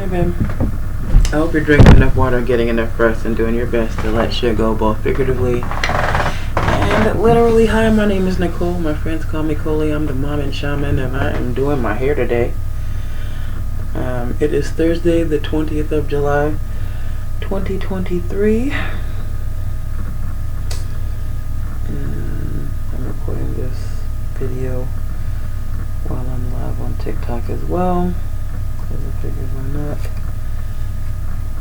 Hey babe, I hope you're drinking enough water, getting enough rest, and doing your best to let shit go, both figuratively and literally. Hi, my name is Nicole. My friends call me Coley. I'm the mom and shaman, and I am doing my hair today. It is Thursday, the 20th of July, 2023. And I'm recording this video while I'm live on TikTok as well, because I figured why not.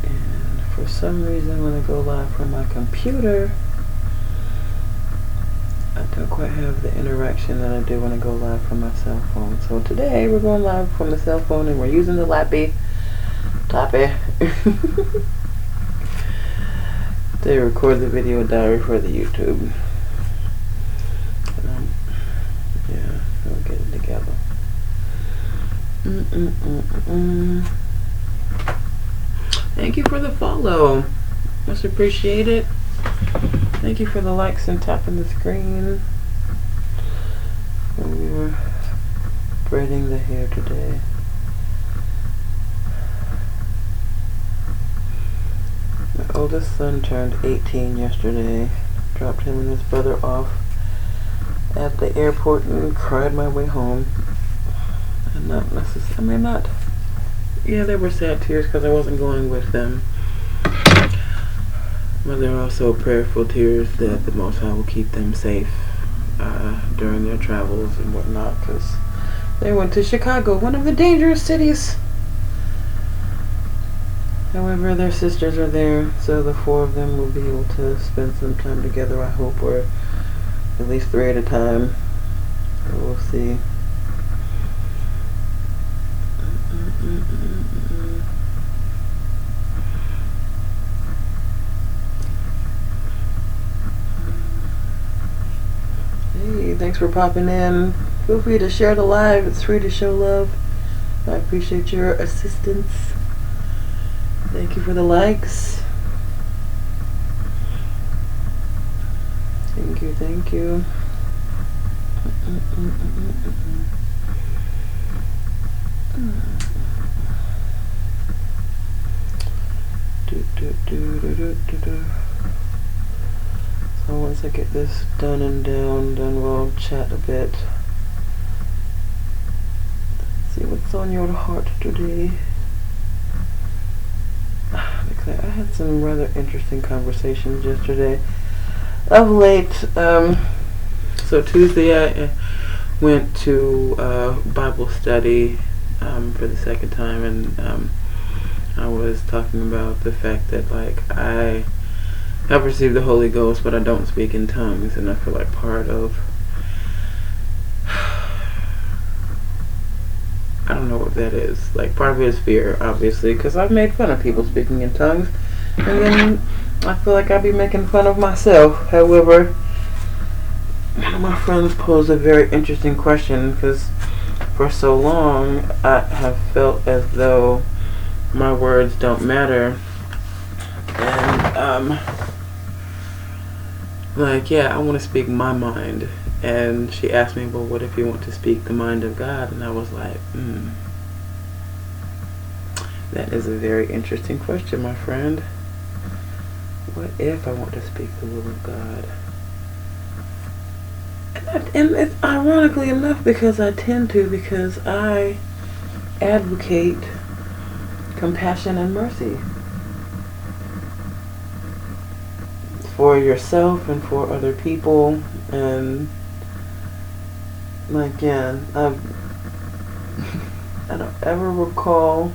And for some reason, when I go live from my computer, I don't quite have the interaction that I do when I go live from my cell phone. So today we're going live from the cell phone, and we're using the Toppy to record the video diary for the YouTube. Yeah, we'll get it together. Thank you for the follow. Much appreciated. Thank you for the likes and tapping the screen. And we were braiding the hair today. My oldest son turned 18 yesterday. Dropped him and his brother off at the airport and cried my way home. And not necessarily, yeah, there were sad tears because I wasn't going with them. But there are also prayerful tears that the Most High will keep them safe during their travels and whatnot, because they went to Chicago, one of the dangerous cities. However, their sisters are there, so the four of them will be able to spend some time together, I hope, or at least 3 at a time. So we'll see. Hey, thanks for popping in. Feel free to share the live. It's free to show love. I appreciate your assistance. Thank you for the likes. Thank you, thank you. So once I get this done and down, then we'll chat a bit. Let's see what's on your heart today. Because I had some rather interesting conversations yesterday. Of late, so Tuesday I went to Bible study for the second time, and I was talking about the fact that, like, I have received the Holy Ghost, but I don't speak in tongues, and I feel like part of, I don't know what that is. Like, part of it is fear, obviously, because I've made fun of people speaking in tongues, and then I feel like I'd be making fun of myself. However, one of my friends posed a very interesting question, because for so long I have felt as though my words don't matter, and like, yeah, I want to speak my mind. And she asked me, well, what if you want to speak the mind of God? And I was like, that is a very interesting question, my friend. What if I want to speak the will of God? And it's ironically enough because I tend to, because I advocate compassion and mercy for yourself and for other people. And like, yeah, I don't ever recall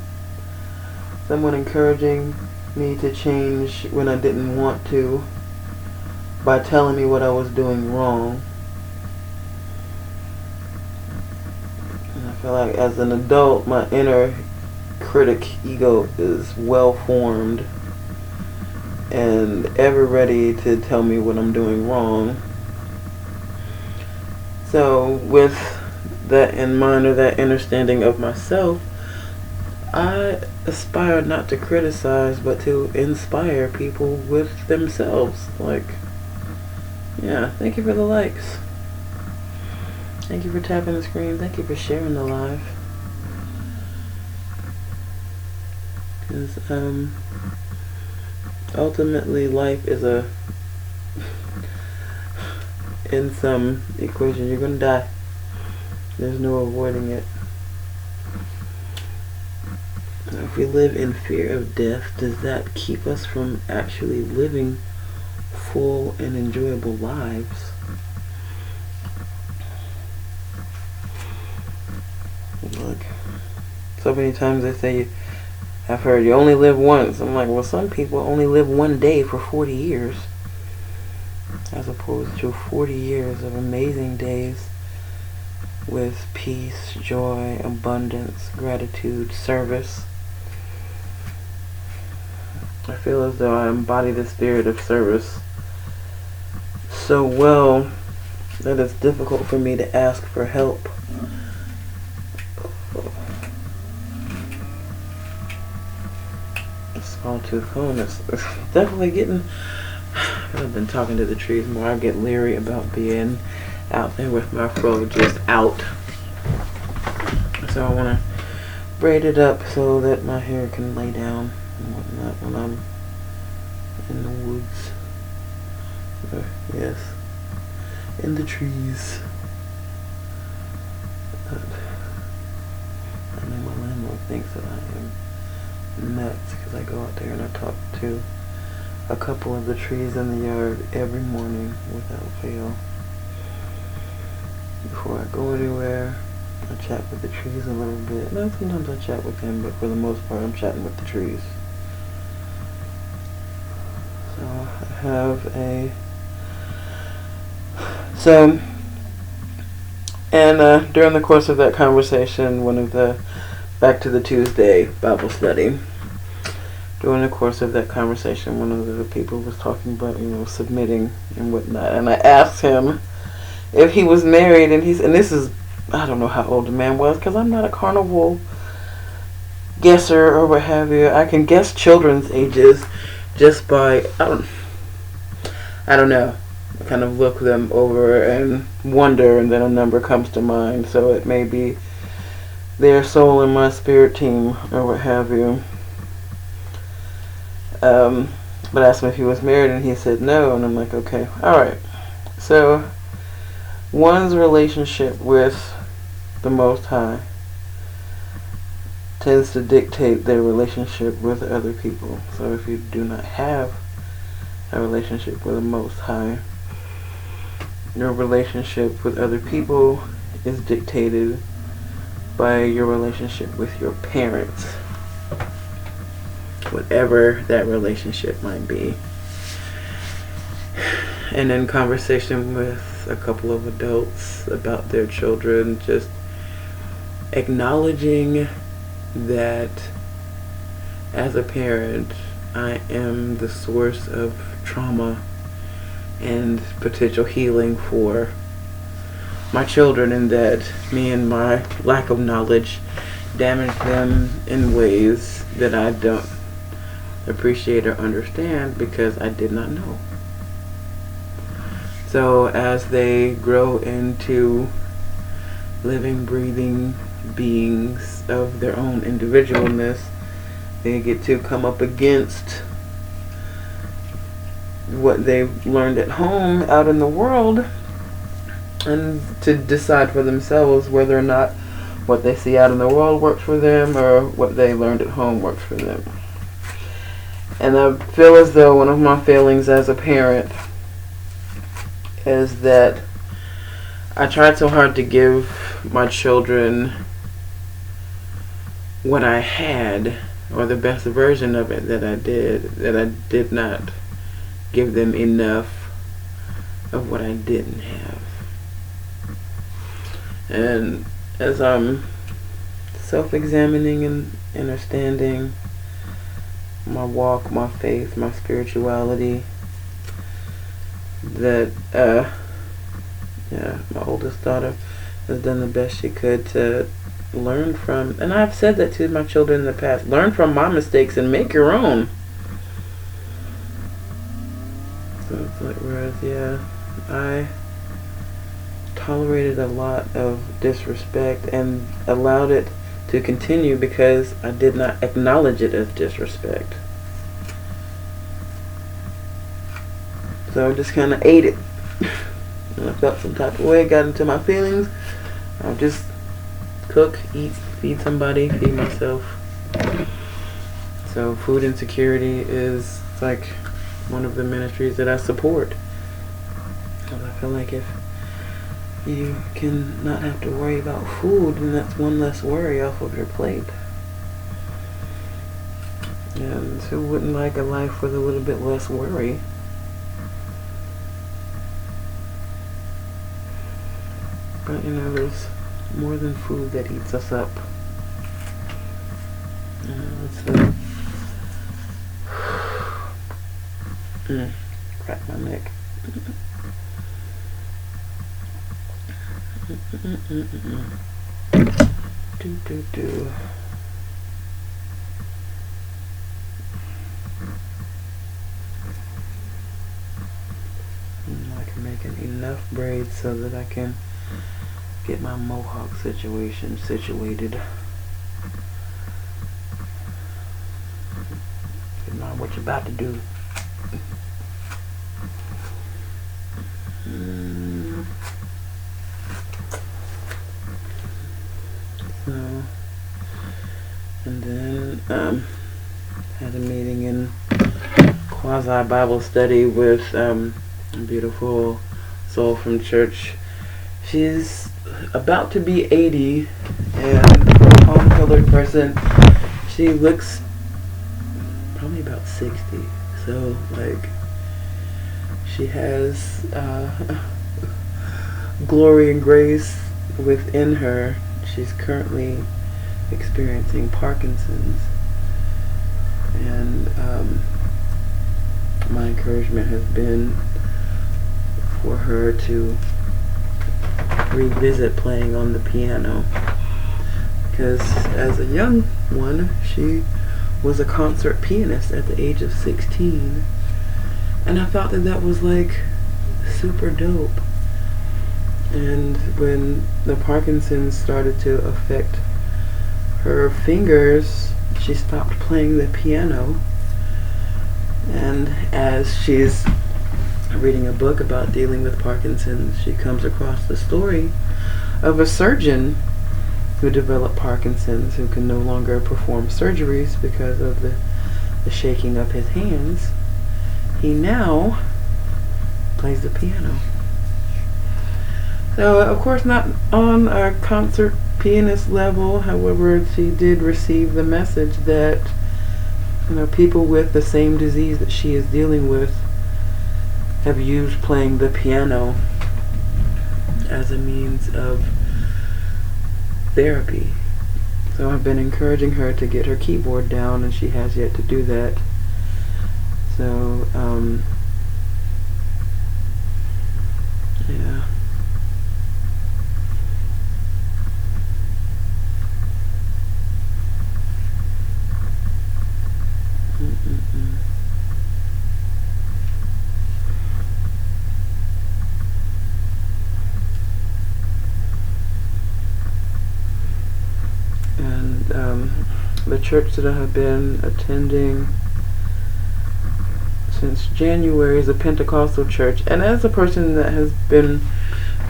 someone encouraging me to change when I didn't want to by telling me what I was doing wrong. And I feel like as an adult, my inner critic ego is well formed and ever ready to tell me what I'm doing wrong. So with that in mind, or that understanding of myself, I aspire not to criticize, but to inspire people with themselves. Like, yeah, thank you for the likes. Thank you for tapping the screen. Thank you for sharing the live. Because ultimately life is in some equation, you're going to die. There's no avoiding it. If we live in fear of death, does that keep us from actually living full and enjoyable lives? Look, so many times they say, I've heard you only live once. I'm like, well, some people only live one day for 40 years. As opposed to 40 years of amazing days with peace, joy, abundance, gratitude, service. I feel as though I embody the spirit of service so well that it's difficult for me to ask for help. Small-tooth comb is definitely getting... I've been talking to the trees more. I get leery about being out there with my fro just out. So I want to braid it up so that my hair can lay down and whatnot when I'm in the woods. Yes, in the trees. But I know my landlord thinks that I am nuts because I go out there and I talk to a couple of the trees in the yard every morning without fail. Before I go anywhere, I chat with the trees a little bit. Now, sometimes I chat with them, but for the most part, I'm chatting with the trees. So I have a... So, and during the course of that conversation, back to the Tuesday Bible study, during the course of that conversation, one of the people was talking about, submitting and whatnot. And I asked him if he was married, and this is, I don't know how old the man was, because I'm not a carnival guesser or what have you. I can guess children's ages just by, I don't know. I kind of look them over and wonder, and then a number comes to mind. So it may be their soul in my spirit team or what have you. But I asked him if he was married, and he said no, and I'm like, okay, alright. So, one's relationship with the Most High tends to dictate their relationship with other people. So if you do not have a relationship with the Most High, your relationship with other people is dictated by your relationship with your parents. Whatever that relationship might be. And in conversation with a couple of adults about their children, just acknowledging that as a parent, I am the source of trauma and potential healing for my children, and that me and my lack of knowledge damage them in ways that I don't appreciate or understand because I did not know. So as they grow into living, breathing beings of their own individualness, they get to come up against what they've learned at home out in the world, and to decide for themselves whether or not what they see out in the world works for them or what they learned at home works for them. And I feel as though one of my failings as a parent is that I tried so hard to give my children what I had, or the best version of it that I did not give them enough of what I didn't have. And as I'm self-examining and understanding my walk, my faith, my spirituality, that my oldest daughter has done the best she could to learn from, and I've said that to my children in the past, learn from my mistakes and make your own. So it's like, whereas I tolerated a lot of disrespect and allowed it to continue because I did not acknowledge it as disrespect. So I just kind of ate it. And I felt some type of way, got into my feelings. I'll just cook, eat, feed somebody, feed myself. So food insecurity is like one of the ministries that I support. Because I feel like if you can not have to worry about food, then that's one less worry off of your plate. And who wouldn't like a life with a little bit less worry? But you know, there's more than food that eats us up. Crack my neck. Do. I can make enough braids so that I can get my mohawk situation situated. You know what you're about to do. So, and then had a meeting in quasi Bible study with a beautiful soul from church. She's about to be 80, and for a palm-colored person, she looks probably about 60. So, like, she has glory and grace within her. She's currently experiencing Parkinson's, and my encouragement has been for her to revisit playing on the piano, because as a young one she was a concert pianist at the age of 16, and I thought that that was like super dope. And when the Parkinson's started to affect her fingers, she stopped playing the piano, and as she's reading a book about dealing with Parkinson's, she comes across the story of a surgeon who developed Parkinson's, who can no longer perform surgeries because of the shaking of his hands. He now plays the piano. So, of course, not on a concert pianist level. However, she did receive the message that, you know, people with the same disease that she is dealing with have used playing the piano as a means of therapy. So I've been encouraging her to get her keyboard down, and she has yet to do that. So, yeah. And the church that I have been attending since January is a Pentecostal church, and as a person that has been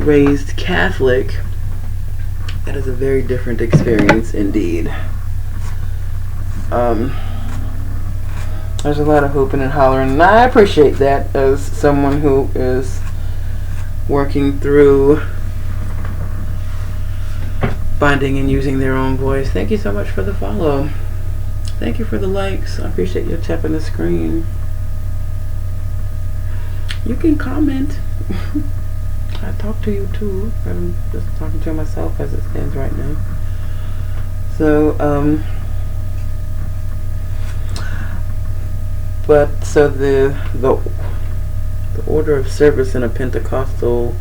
raised Catholic, that is a very different experience indeed. There's a lot of hooping and hollering, and I appreciate that as someone who is working through finding and using their own voice. Thank you so much for the follow. Thank you for the likes. I appreciate you tapping the screen. You can comment. I talk to you too. I'm just talking to myself as it stands right now. So, but so the order of service in a Pentecostal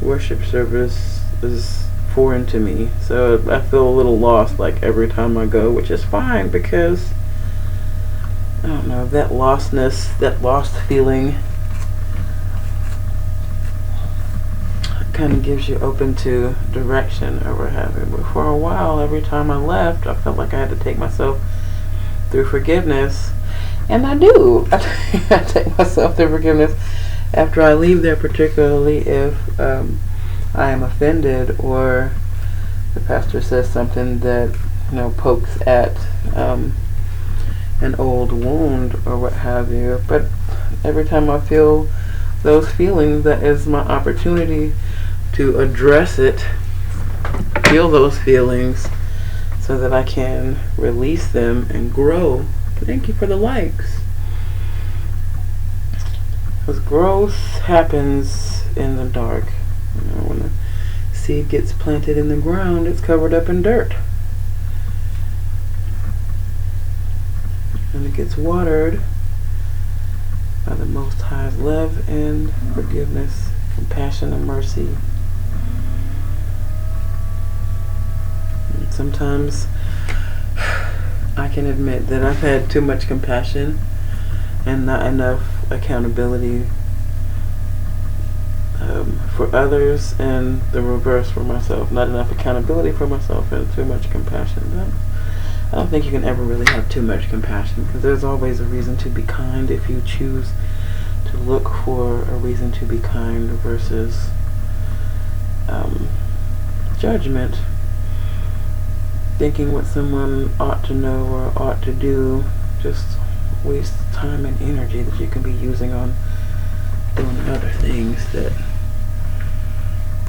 worship service is foreign to me, so I feel a little lost like every time I go, which is fine because I don't know, that lostness, that lost feeling kind of gives you open to direction or what have you. But for a while, every time I left, I felt like I had to take myself through forgiveness. And I do. I take myself through forgiveness after I leave there, particularly if I am offended or the pastor says something that pokes at an old wound or what have you. But every time I feel those feelings, that is my opportunity to address it, feel those feelings, so that I can release them and grow. Thank you for the likes. Because growth happens in the dark. When the seed gets planted in the ground, it's covered up in dirt. And it gets watered by the Most High's love and forgiveness, compassion and mercy. And sometimes I can admit that I've had too much compassion and not enough accountability for others, and the reverse for myself. Not enough accountability for myself and too much compassion. I don't think you can ever really have too much compassion, because there's always a reason to be kind if you choose to look for a reason to be kind versus judgment. Thinking what someone ought to know or ought to do just wastes time and energy that you can be using on doing other things.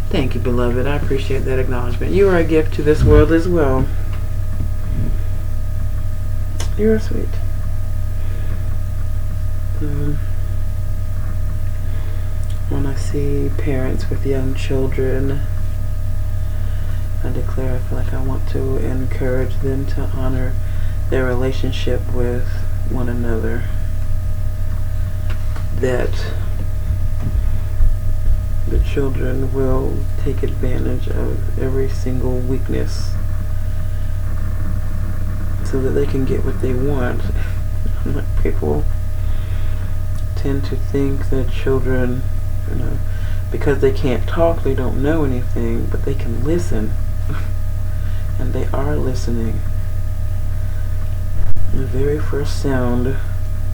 Thank you, beloved. I appreciate that acknowledgement. You are a gift to this world as well. You are sweet. When I see parents with young children, I declare I feel like I want to encourage them to honor their relationship with one another. That the children will take advantage of every single weakness so that they can get what they want. Like, people tend to think that children, because they can't talk, they don't know anything, but they can listen. And they are listening. The very first sound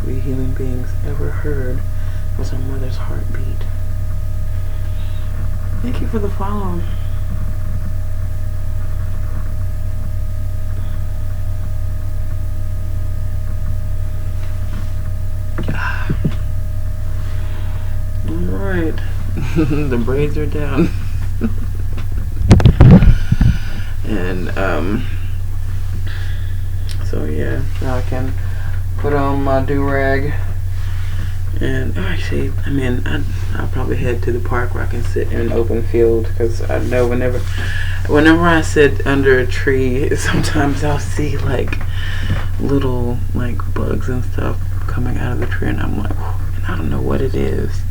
we human beings ever heard was our mother's heartbeat. Thank you for the follow. Alright. The braids are down. And so yeah, now I can put on my do-rag. And actually, I'll probably head to the park where I can sit in an open field, because I know whenever I sit under a tree, sometimes I'll see like little like bugs and stuff coming out of the tree, and I'm like, and I don't know what it is.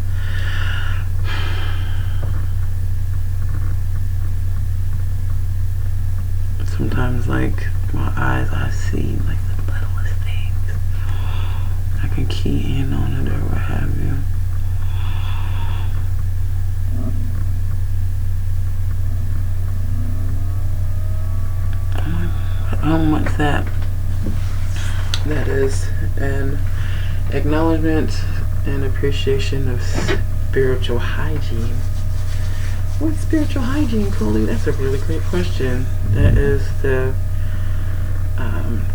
Sometimes, like, my eyes, I see like the littlest things. I can key in on it or what have you. How much that is an acknowledgement and appreciation of spiritual hygiene. What's spiritual hygiene, Coley? That's a really great question. That is the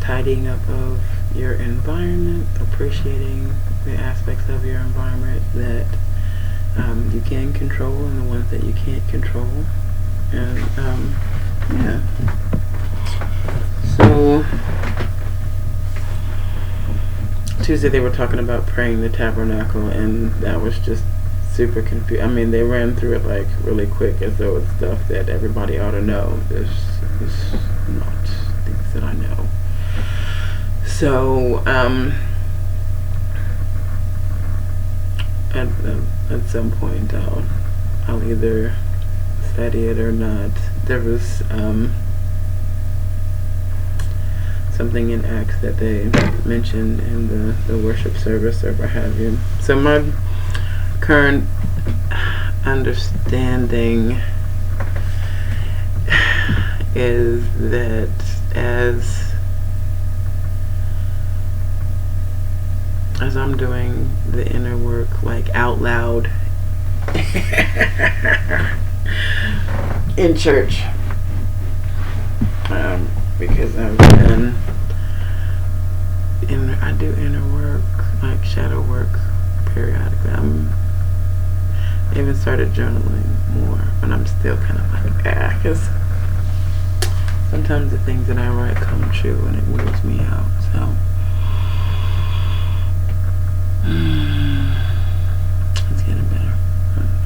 tidying up of your environment, appreciating the aspects of your environment that you can control and the ones that you can't control. And yeah. So Tuesday they were talking about praying the tabernacle, and that was just super confused. They ran through it like really quick, as though it's stuff that everybody ought to know. It's not things that I know. So at some point I'll either study it or not. There was something in Acts that they mentioned in the worship service or what have you. So my current understanding is that as I'm doing the inner work, like out loud in church, because I do inner work, like shadow work, periodically. I even started journaling more, but I'm still kind of like, because sometimes the things that I write come true and it weirds me out. So it's getting better.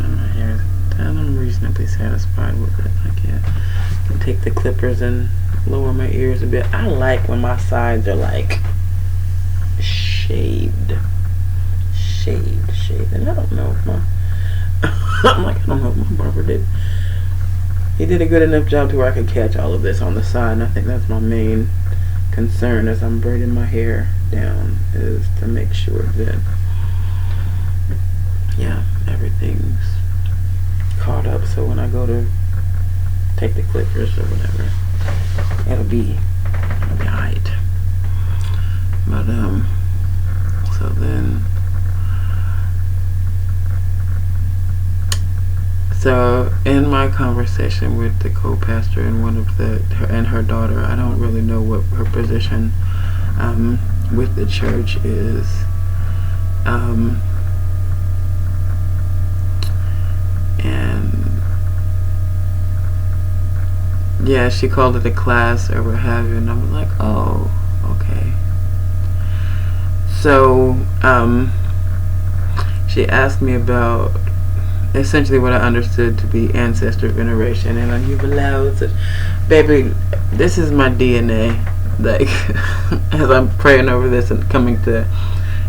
And my hair is done. I'm reasonably satisfied with it. I can take the clippers and lower my ears a bit. I like when my sides are like shaved. And I don't know if I don't know if my barber did. He did a good enough job to where I could catch all of this on the side, and I think that's my main concern as I'm braiding my hair down, is to make sure that, yeah, everything's caught up, so when I go to take the clippers or whatever, it'll be alright. But so then, so in my conversation with the co-pastor and her daughter, I don't really know what her position with the church is. And yeah, she called it a class or what have you, and I'm like, oh, okay. So she asked me about essentially what I understood to be ancestor veneration, and you've allowed such, baby, this is my DNA. Like, as I'm praying over this and coming to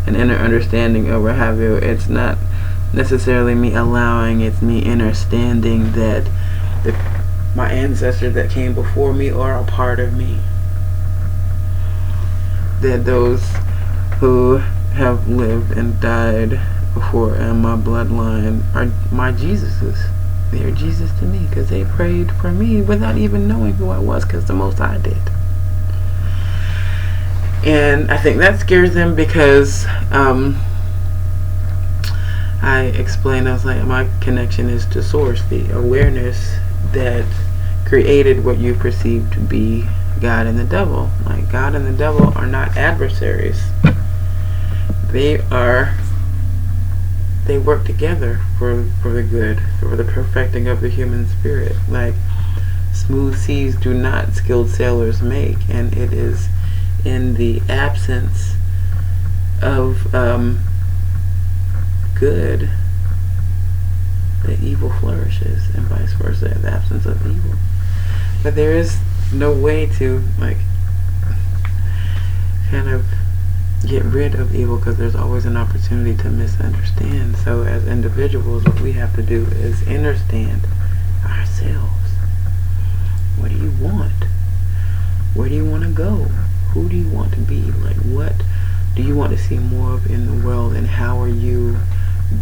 an inner understanding of what have you, it's not necessarily me allowing, it's me understanding that my ancestors that came before me are a part of me. That those who have lived and died before in my bloodline are my Jesuses. They are Jesus to me because they prayed for me without even knowing who I was, because the Most High did. And I think that scares them because I explained, I was like, my connection is to source, the awareness that created what you perceive to be God and the devil. Like, God and the devil are not adversaries. They work together for the good, for the perfecting of the human spirit. Like, smooth seas do not skilled sailors make, and it is in the absence of good that evil flourishes, and vice versa, in the absence of evil. But there is no way to, like, kind of get rid of evil, because there's always an opportunity to misunderstand. So as individuals, what we have to do is understand ourselves. What do you want? Where do you want to go? Who do you want to be? Like, what do you want to see more of in the world, and how are you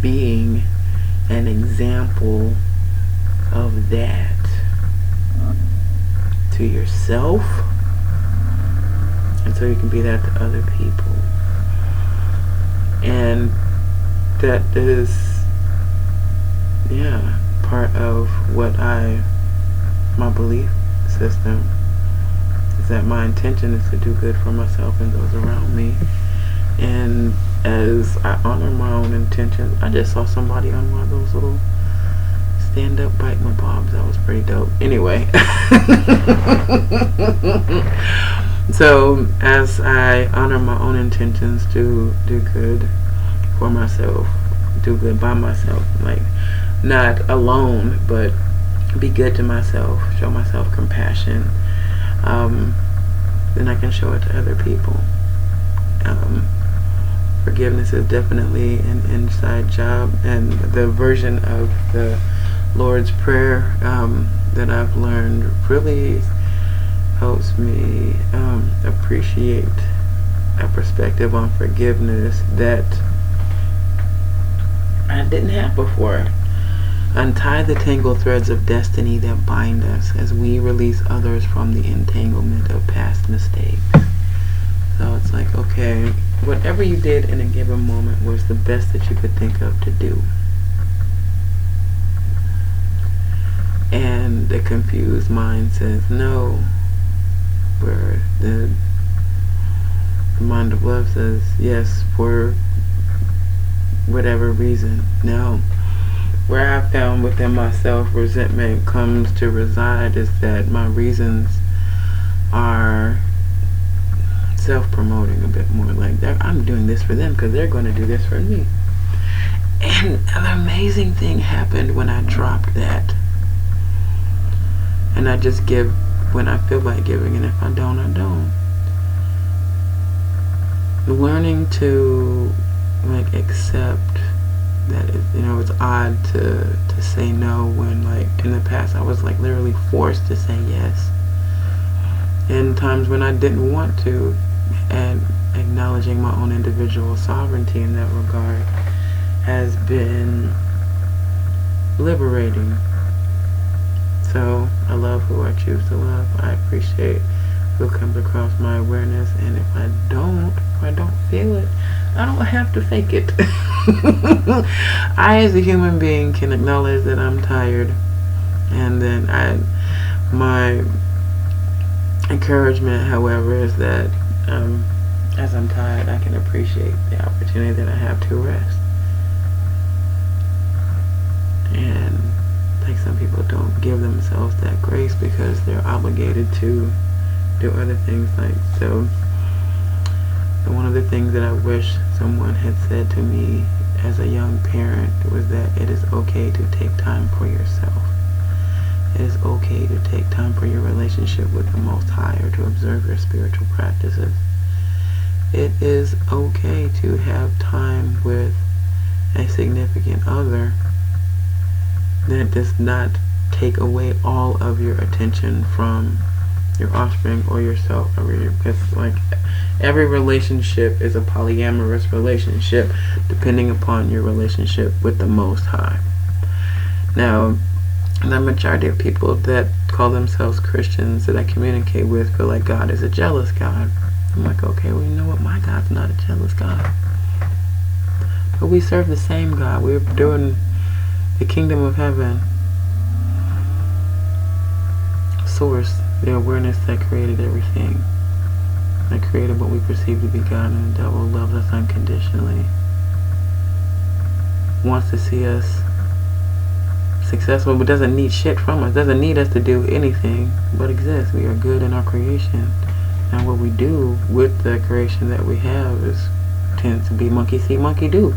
being an example of that to yourself, and so you can be that to other people. And that is, yeah, part of what my belief system is, that my intention is to do good for myself and those around me. And as I honor my own intentions, I just saw somebody on one of those little stand-up bite my bobs. That was pretty dope. Anyway. So as I honor my own intentions to do good for myself, do good by myself, like, not alone, but be good to myself, show myself compassion, then I can show it to other people. Forgiveness is definitely an inside job, and the version of the Lord's Prayer that I've learned really helps me appreciate a perspective on forgiveness that I didn't have before. untie the tangled threads of destiny that bind us as we release others from the entanglement of past mistakes. So it's like, okay, whatever you did in a given moment was the best that you could think of to do. And the confused mind says no, where the mind of love says yes for whatever reason. No. Where I found within myself resentment comes to reside is that my reasons are self-promoting a bit more. Like, I'm doing this for them because they're going to do this for me. And an amazing thing happened when I dropped that. And I just give when I feel like giving, and if I don't, I don't. Learning to like accept that it's odd to say no when, like, in the past I was like literally forced to say yes. And times when I didn't want to, and acknowledging my own individual sovereignty in that regard has been liberating. So I love who I choose to love. I appreciate who comes across my awareness, and if I don't feel it, I don't have to fake it. I, as a human being, can acknowledge that I'm tired, and then my encouragement, however, is that as I'm tired, I can appreciate the opportunity that I have to rest. And like, some people don't give themselves that grace because they're obligated to do other things. Like, so one of the things that I wish someone had said to me as a young parent was that it is okay to take time for yourself. It is okay to take time for your relationship with the Most High, or to observe your spiritual practices. It is okay to have time with a significant other that does not take away all of your attention from your offspring or yourself. Because, like, every relationship is a polyamorous relationship depending upon your relationship with the Most High. Now, the majority of people that call themselves Christians that I communicate with feel like God is a jealous God. I'm like, okay, well, you know what? My God's not a jealous God. But we serve the same God. We're doing the kingdom of heaven. Source, the awareness that created everything, that created what we perceive to be God, and the devil loves us unconditionally, wants to see us successful, but doesn't need shit from us, doesn't need us to do anything but exist. We are good in our creation, and what we do with the creation that we have tends to be monkey see, monkey do.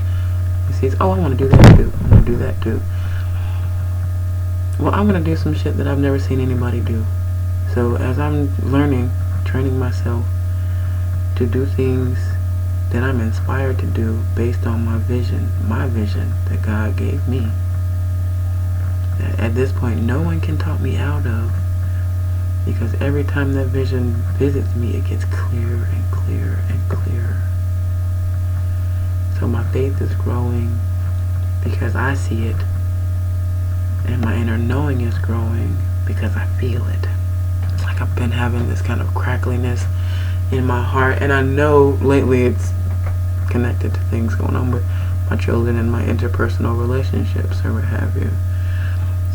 He sees, oh, I want to do that too, I want to do that too. Well, I'm going to do some shit that I've never seen anybody do. So as I'm learning, training myself to do things that I'm inspired to do based on my vision that God gave me, that at this point no one can talk me out of, because every time that vision visits me, it gets clearer and clearer and clearer. So my faith is growing because I see it, and my inner knowing is growing because I feel it. Like, I've been having this kind of crackliness in my heart, and I know lately it's connected to things going on with my children and my interpersonal relationships or what have you.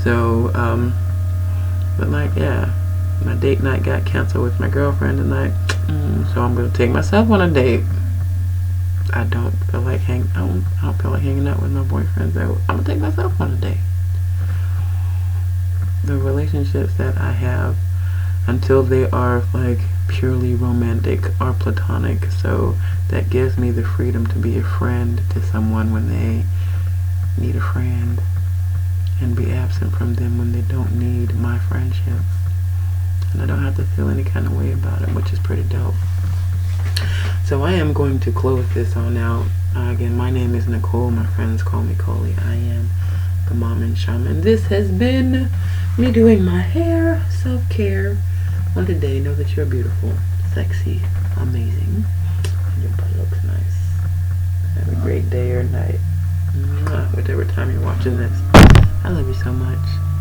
So, but like, yeah, my date night got canceled with my girlfriend tonight, so I'm gonna take myself on a date. I don't feel like hanging out with my boyfriend, so I'm gonna take myself on a date. The relationships that I have, until they are like purely romantic, are platonic. So that gives me the freedom to be a friend to someone when they need a friend, and be absent from them when they don't need my friendship. And I don't have to feel any kind of way about it, which is pretty dope. So I am going to close this on out. Again, my name is Nicole. My friends call me Coley. I am the Mom and Shaman. This has been me doing my hair, self-care. On today, know that you're beautiful, sexy, amazing, and your butt looks nice. Have a great day or night, whatever time you're watching this. I love you so much.